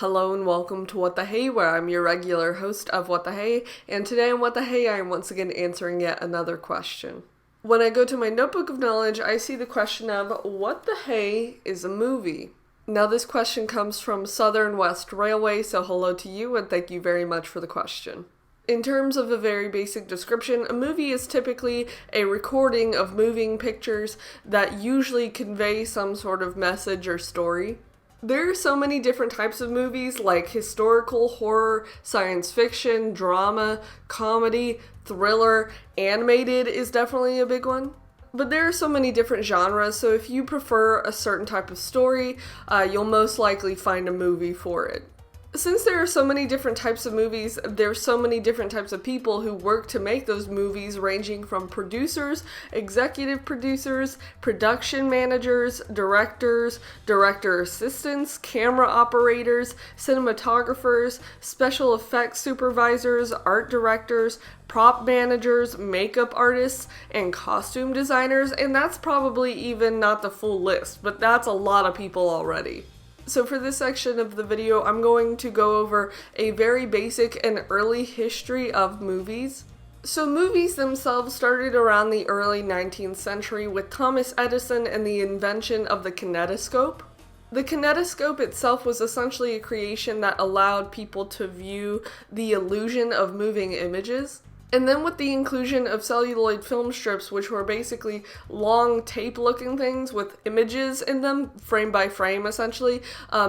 Hello and welcome to What the Hey, where I'm your regular host of What the Hey, and today on What the Hey I am once again answering yet another question. When I go to my notebook of knowledge, I see the question of, what the hey is a movie? Now this question comes from Southern West Railway, so hello to you and thank you very much for the question. In terms of a very basic description, a movie is typically a recording of moving pictures that usually convey some sort of message or story. There are so many different types of movies, like historical, horror, science fiction, drama, comedy, thriller, animated is definitely a big one. But there are so many different genres, so if you prefer a certain type of story, you'll most likely find a movie for it. Since there are so many different types of movies, there's so many different types of people who work to make those movies, ranging from producers, executive producers, production managers, directors, director assistants, camera operators, cinematographers, special effects supervisors, art directors, prop managers, makeup artists, and costume designers, and that's probably even not the full list, but that's a lot of people already. So for this section of the video, I'm going to go over a very basic and early history of movies. So movies themselves started around the early 19th century with Thomas Edison and the invention of the kinetoscope. The kinetoscope itself was essentially a creation that allowed people to view the illusion of moving images. And then with the inclusion of celluloid film strips, which were basically long tape-looking things with images in them, frame by frame essentially,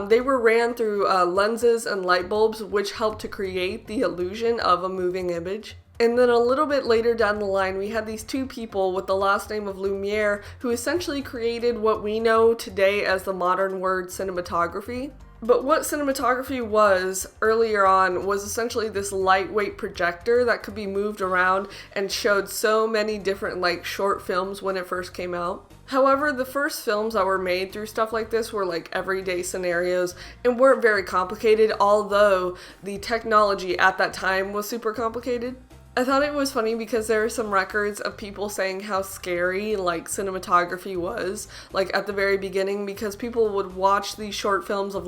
they were ran through lenses and light bulbs, which helped to create the illusion of a moving image. And then a little bit later down the line, we had these two people with the last name of Lumiere, who essentially created what we know today as the modern word cinematography. But what cinematography was earlier on was essentially this lightweight projector that could be moved around and showed so many different short films when it first came out. However, the first films that were made through stuff like this were everyday scenarios and weren't very complicated, although the technology at that time was super complicated. I thought it was funny because there are some records of people saying how scary cinematography was at the very beginning, because people would watch these short films of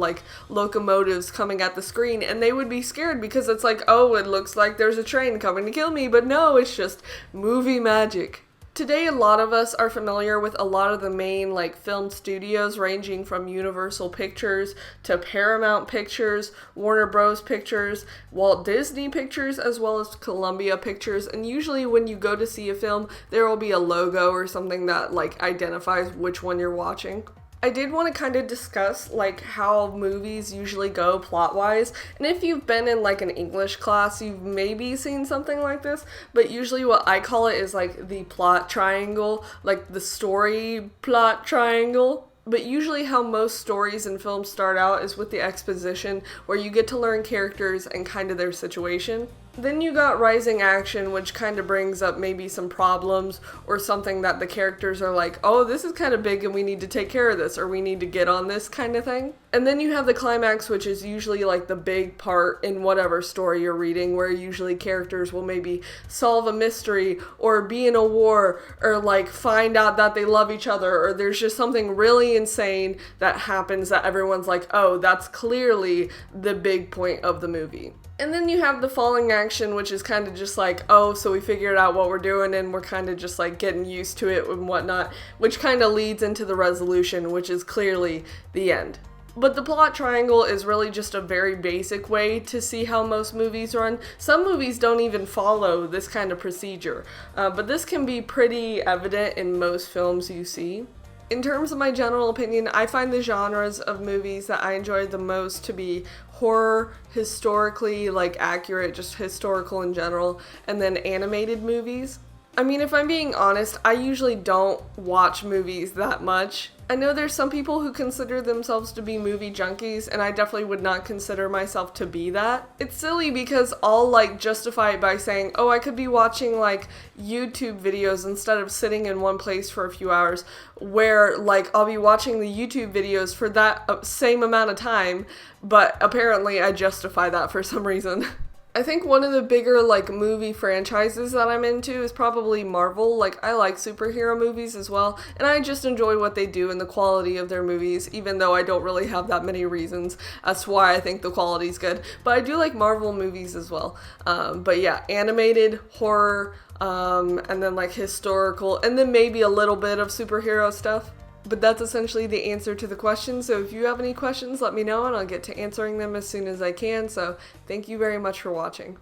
locomotives coming at the screen and they would be scared because it's oh, it looks like there's a train coming to kill me, but no, it's just movie magic. Today, a lot of us are familiar with a lot of the main film studios, ranging from Universal Pictures to Paramount Pictures, Warner Bros. Pictures, Walt Disney Pictures, as well as Columbia Pictures. And usually when you go to see a film, there will be a logo or something that identifies which one you're watching. I did want to kind of discuss how movies usually go plot-wise, and if you've been in an English class, you've maybe seen something like this, but usually what I call it is the plot triangle, the story plot triangle. But usually how most stories and films start out is with the exposition, where you get to learn characters and kind of their situation. Then you got rising action, which kind of brings up maybe some problems or something that the characters are oh, this is kind of big and we need to take care of this, or we need to get on this kind of thing. And then you have the climax, which is usually the big part in whatever story you're reading, where usually characters will maybe solve a mystery or be in a war or find out that they love each other, or there's just something really insane that happens that everyone's oh, that's clearly the big point of the movie. And then you have the falling action, which is kind of just oh, so we figured out what we're doing and we're kind of just getting used to it and whatnot, which kind of leads into the resolution, which is clearly the end. But the plot triangle is really just a very basic way to see how most movies run. Some movies don't even follow this kind of procedure, but this can be pretty evident in most films you see. In terms of my general opinion, I find the genres of movies that I enjoy the most to be horror, historically accurate, just historical in general, and then animated movies. I mean, if I'm being honest, I usually don't watch movies that much. I know there's some people who consider themselves to be movie junkies, and I definitely would not consider myself to be that. It's silly because I'll justify it by saying, oh, I could be watching YouTube videos instead of sitting in one place for a few hours, where I'll be watching the YouTube videos for that same amount of time, but apparently I justify that for some reason. I think one of the bigger like movie franchises that I'm into is probably Marvel. Like I like superhero movies as well, and I just enjoy what they do and the quality of their movies, even though I don't really have that many reasons as to why I think the quality's good. But I do like Marvel movies as well. But yeah, animated, horror, and then like historical, and then maybe a little bit of superhero stuff. But that's essentially the answer to the question. So if you have any questions, let me know and I'll get to answering them as soon as I can. So thank you very much for watching.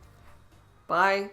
Bye.